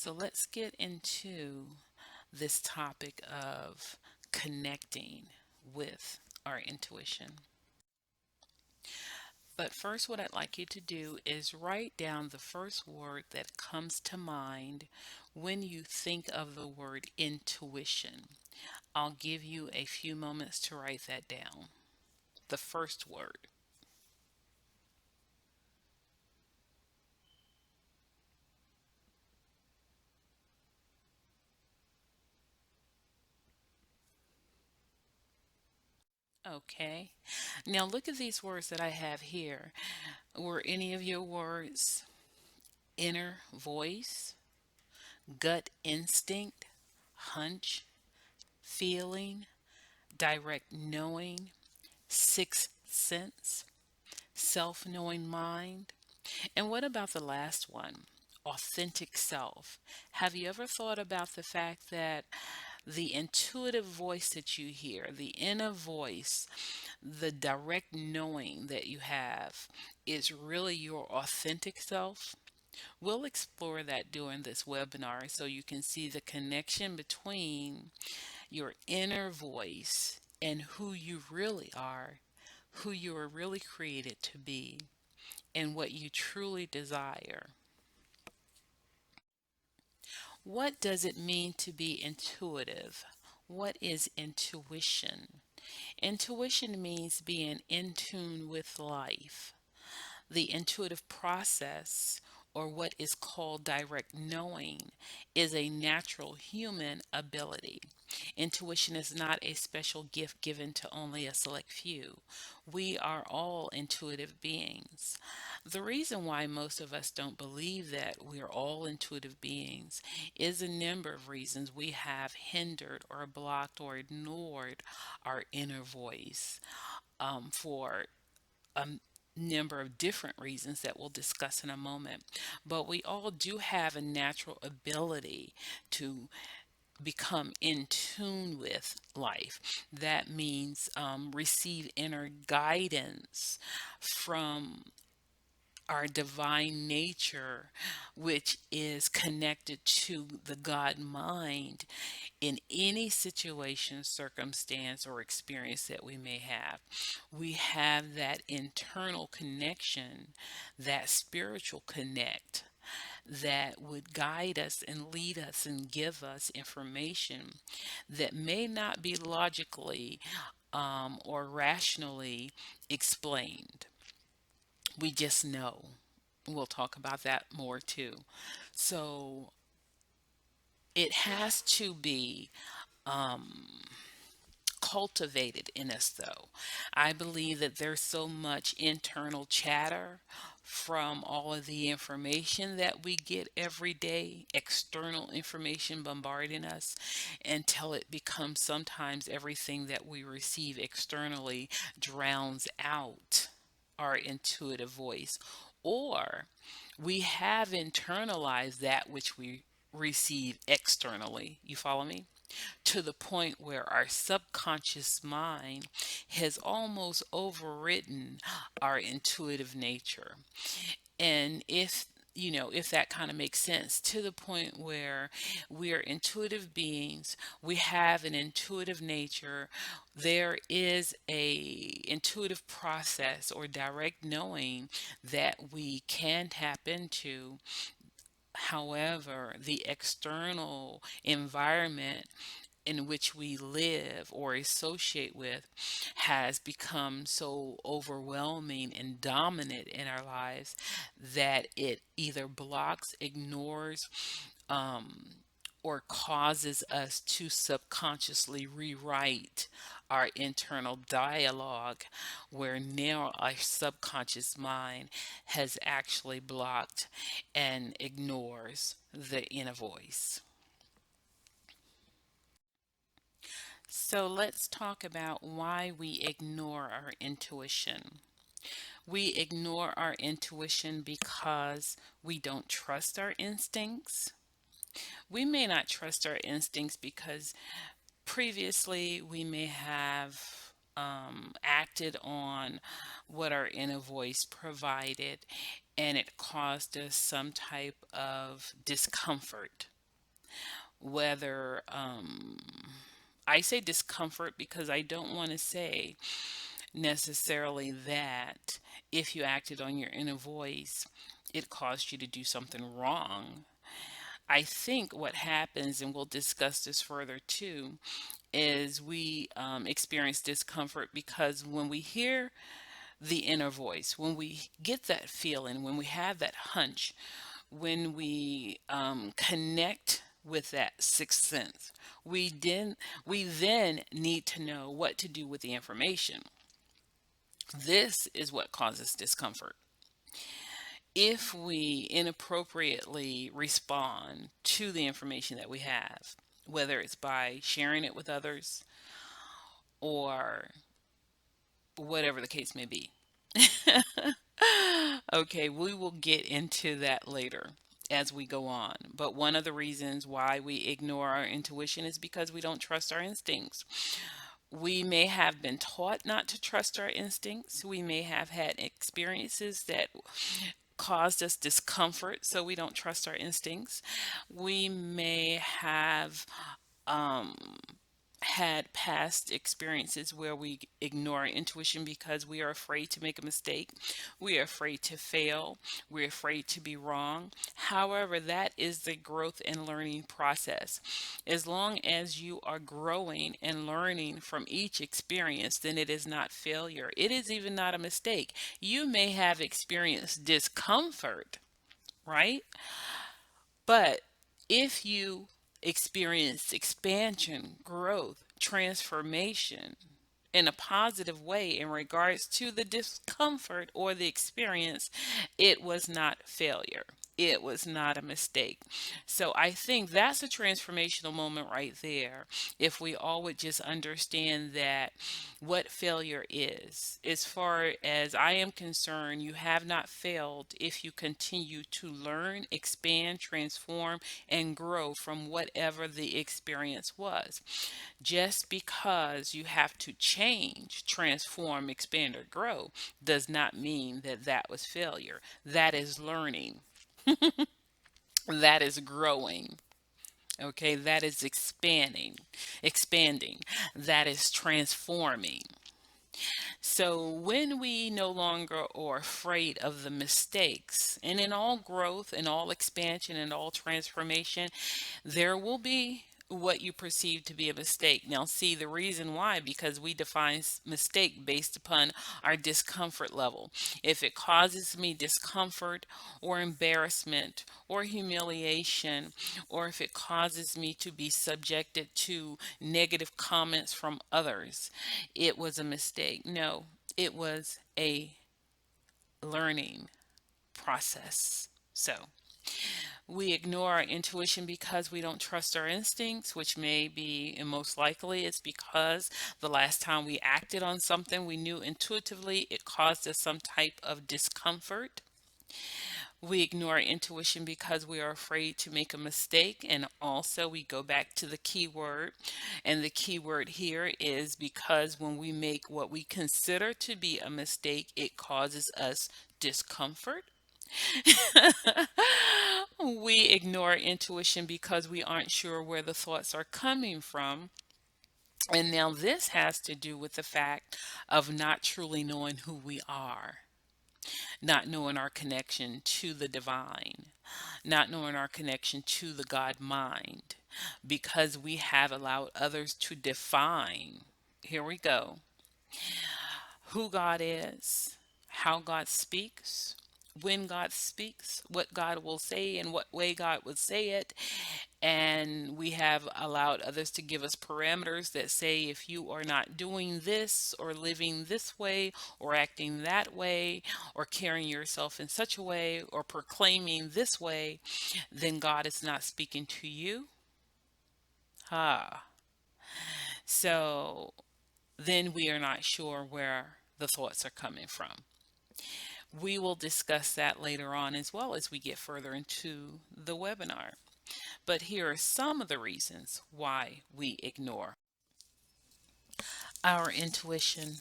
So let's get into this topic of connecting with our intuition. But first, what I'd like you to do is write down the first word that comes to mind when you think of the word intuition. I'll give you a few moments to write that down. The first word. Okay. Now look at these words that I have here. Were any of your words inner voice, gut instinct, hunch, feeling, direct knowing, sixth sense, self knowing mind? And what about the last one? Authentic self. Have you ever thought about the fact that the intuitive voice that you hear, the inner voice, the direct knowing that you have is really your authentic self? We'll explore that during this webinar so you can see the connection between your inner voice and who you really are, who you are really created to be, and what you truly desire. What does it mean to be intuitive? What is intuition? Intuition means being in tune with life. The intuitive process, or what is called direct knowing, is a natural human ability. Intuition is not a special gift given to only a select few. We are all intuitive beings. The reason why most of us don't believe that we are all intuitive beings is a number of reasons. We have hindered or blocked or ignored our inner voice for a number of different reasons that we'll discuss in a moment. But we all do have a natural ability to become in tune with life. That means receive inner guidance from our divine nature, which is connected to the God mind in any situation, circumstance, or experience that we may have. We have that internal connection, that spiritual connect that would guide us and lead us and give us information that may not be logically or rationally explained. We just know. We'll talk about that more too. So it has to be cultivated in us, though. I believe that there's so much internal chatter from all of the information that we get every day, external information bombarding us, until it becomes sometimes everything that we receive externally drowns out our intuitive voice. Or we have internalized that which we receive externally. You follow me? To the point where our subconscious mind has almost overridden our intuitive nature. And if that kind of makes sense, to the point where we are intuitive beings, we have an intuitive nature, there is a intuitive process or direct knowing that we can tap into. However, the external environment in which we live or associate with has become so overwhelming and dominant in our lives that it either blocks, ignores, or causes us to subconsciously rewrite our internal dialogue, where now our subconscious mind has actually blocked and ignores the inner voice. So let's talk about why we ignore our intuition. We ignore our intuition because we don't trust our instincts. We may not trust our instincts because previously we may have acted on what our inner voice provided, and it caused us some type of discomfort. Whether I say discomfort because I don't want to say necessarily that if you acted on your inner voice, it caused you to do something wrong. I think what happens, and we'll discuss this further too, is we experience discomfort because when we hear the inner voice, when we get that feeling, when we have that hunch, when we connect with that sixth sense, we then need to know what to do with the information. This is what causes discomfort. If we inappropriately respond to the information that we have, whether it's by sharing it with others or whatever the case may be. Okay, we will get into that later as we go on. But one of the reasons why we ignore our intuition is because we don't trust our instincts. We may have been taught not to trust our instincts. We may have had experiences that caused us discomfort, so we don't trust our instincts. We may have um, had past experiences where we ignore intuition because we are afraid to make a mistake. We are afraid to fail. We're afraid to be wrong. However, that is the growth and learning process. As long as you are growing and learning from each experience, then it is not failure. It is even not a mistake. You may have experienced discomfort, right? But if you experience expansion, growth, transformation in a positive way in regards to the discomfort or the experience, it was not failure. It was not a mistake. So I think that's a transformational moment right there. If we all would just understand that what failure is. As far as I am concerned, you have not failed if you continue to learn, expand, transform, and grow from whatever the experience was. Just because you have to change, transform, expand, or grow does not mean that that was failure. That is learning. That is growing. Okay, that is expanding. That is transforming. So when we no longer are afraid of the mistakes, and in all growth and all expansion and all transformation, there will be what you perceive to be a mistake. Now, see the reason why, because we define mistake based upon our discomfort level. If it causes me discomfort or embarrassment or humiliation, or if it causes me to be subjected to negative comments from others, it was a mistake. No, it was a learning process. So, we ignore our intuition because we don't trust our instincts, which may be, and most likely, it's because the last time we acted on something we knew intuitively, it caused us some type of discomfort. We ignore our intuition because we are afraid to make a mistake. And also, we go back to the key word. And the key word here is because when we make what we consider to be a mistake, it causes us discomfort. We ignore intuition because we aren't sure where the thoughts are coming from. And now this has to do with the fact of not truly knowing who we are, not knowing our connection to the divine, not knowing our connection to the God mind, because we have allowed others to define. Here we go. Who God is, how God speaks, when God speaks, what God will say, and what way God would say it. And we have allowed others to give us parameters that say if you are not doing this or living this way or acting that way or carrying yourself in such a way or proclaiming this way, then God is not speaking to you. Ah. So then we are not sure where the thoughts are coming from. We will discuss that later on as well as we get further into the webinar. But here are some of the reasons why we ignore our intuition.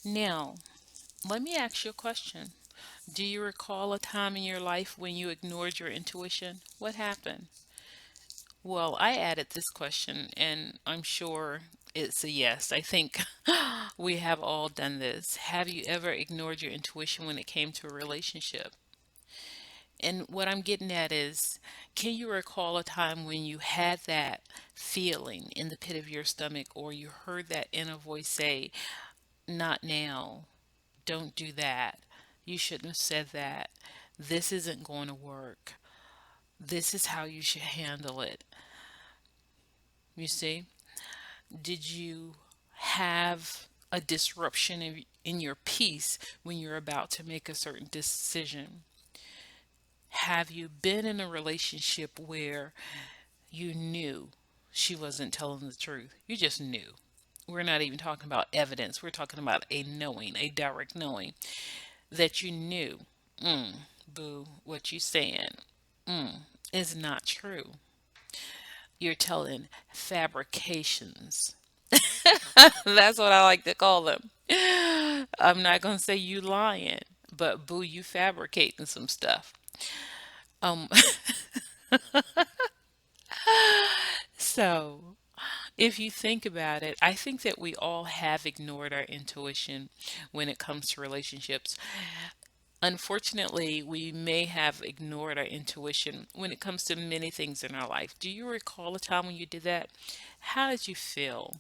Now, let me ask you a question. Do you recall a time in your life when you ignored your intuition? What happened? Well, I added this question, and I'm sure it's a yes. I think we have all done this. Have you ever ignored your intuition when it came to a relationship? And what I'm getting at is, can you recall a time when you had that feeling in the pit of your stomach, or you heard that inner voice say, not now, don't do that, you shouldn't have said that, this isn't going to work, this is how you should handle it? You see? Did you have a disruption in your peace when you're about to make a certain decision? Have you been in a relationship where you knew she wasn't telling the truth? You just knew. We're not even talking about evidence. We're talking about a knowing, a direct knowing that you knew, mm, boo, what you saying is not true. You're telling fabrications. That's what I like to call them. I'm not going to say you lying, but boo, you fabricating some stuff. Um, so if you think about it, I think that we all have ignored our intuition when it comes to relationships. Unfortunately, we may have ignored our intuition when it comes to many things in our life. Do you recall a time when you did that? How did you feel?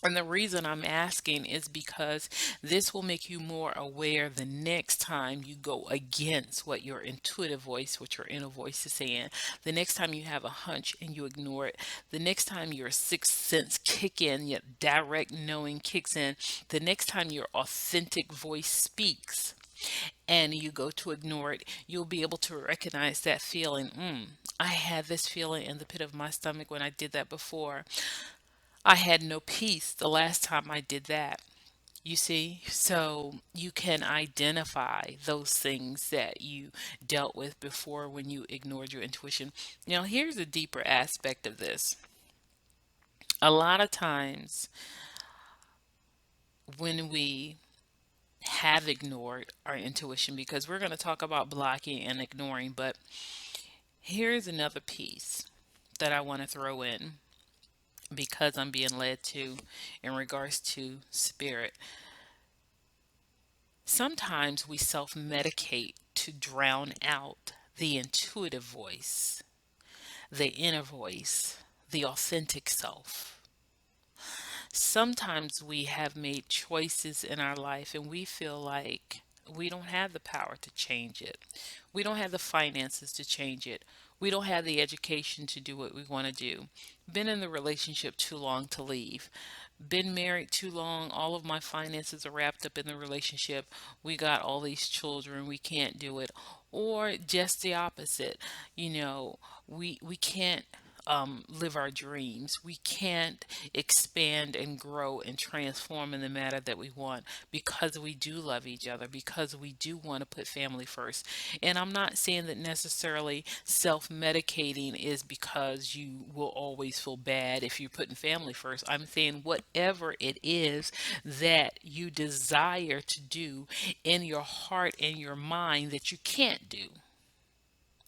And the reason I'm asking is because this will make you more aware the next time you go against what your intuitive voice, what your inner voice is saying. The next time you have a hunch and you ignore it. The next time your sixth sense kick in, your direct knowing kicks in. The next time your authentic voice speaks and you go to ignore it, you'll be able to recognize that feeling. I had this feeling in the pit of my stomach when I did that before. I had no peace the last time I did that. You see, so you can identify those things that you dealt with before when you ignored your intuition. Now, here's a deeper aspect of this. A lot of times when we have ignored our intuition, because we're going to talk about blocking and ignoring, but here's another piece that I want to throw in because I'm being led to in regards to spirit. Sometimes we self medicate to drown out the intuitive voice, the inner voice, the authentic self. Sometimes we have made choices in our life and we feel like we don't have the power to change it. We don't have the finances to change it. We don't have the education to do what we want to do. Been in the relationship too long to leave. Been married too long. All of my finances are wrapped up in the relationship. We got all these children. We can't do it. Or just the opposite. We can't live our dreams. We can't expand and grow and transform in the matter that we want because we do love each other, because we do want to put family first. And I'm not saying that necessarily self medicating is because you will always feel bad if you're putting family first. I'm saying whatever it is that you desire to do in your heart and your mind that you can't do.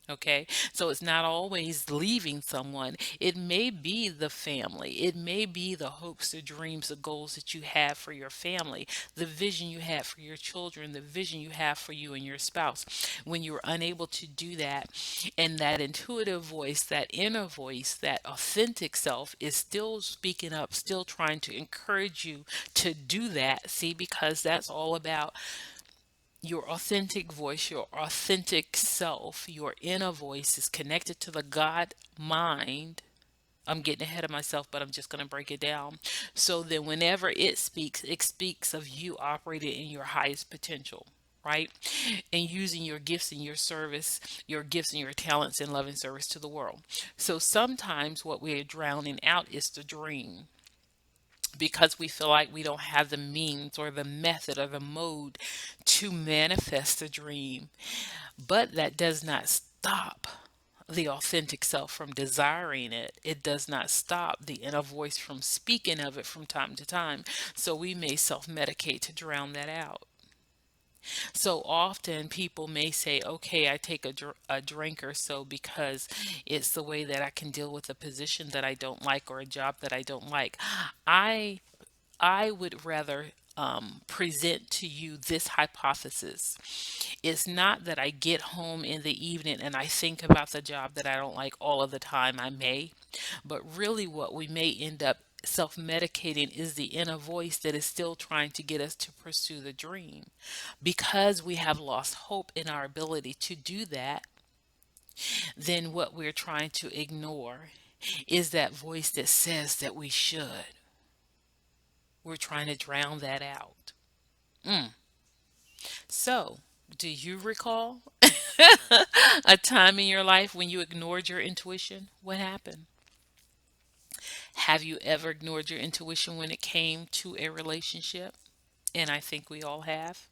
Okay, so it's not always leaving someone. It may be the family. It may be the hopes, the dreams, the goals that you have for your family, the vision you have for your children, the vision you have for you and your spouse. When you're unable to do that, and that intuitive voice, that inner voice, that authentic self is still speaking up, still trying to encourage you to do that. See, because that's all about your authentic voice, your authentic self, your inner voice is connected to the God mind. I'm getting ahead of myself, but I'm just going to break it down. So then, whenever it speaks of you operating in your highest potential, right? And using your gifts and your service, your gifts and your talents in loving service to the world. So sometimes what we're drowning out is the dream because we feel like we don't have the means or the method or the mode to manifest the dream. But that does not stop the authentic self from desiring it. It does not stop the inner voice from speaking of it from time to time. So we may self medicate to drown that out. So often people may say, okay, I take a drink or so because it's the way that I can deal with a position that I don't like or a job that I don't like. I I would rather present to you this hypothesis. It's not that I get home in the evening and I think about the job that I don't like all of the time. I may, but really what we may end up self-medicating is the inner voice that is still trying to get us to pursue the dream. Because we have lost hope in our ability to do that, then what we're trying to ignore is that voice that says that we should. We're trying to drown that out. Mm. So, do you recall a time in your life when you ignored your intuition? What happened? Have you ever ignored your intuition when it came to a relationship? And I think we all have.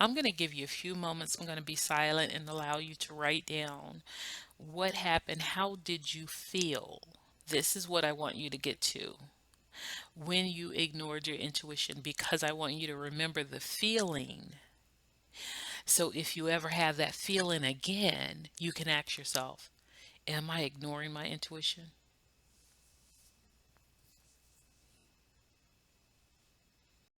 I'm going to give you a few moments. I'm going to be silent and allow you to write down what happened. How did you feel? This is what I want you to get to when you ignored your intuition, because I want you to remember the feeling. So if you ever have that feeling again, you can ask yourself, am I ignoring my intuition?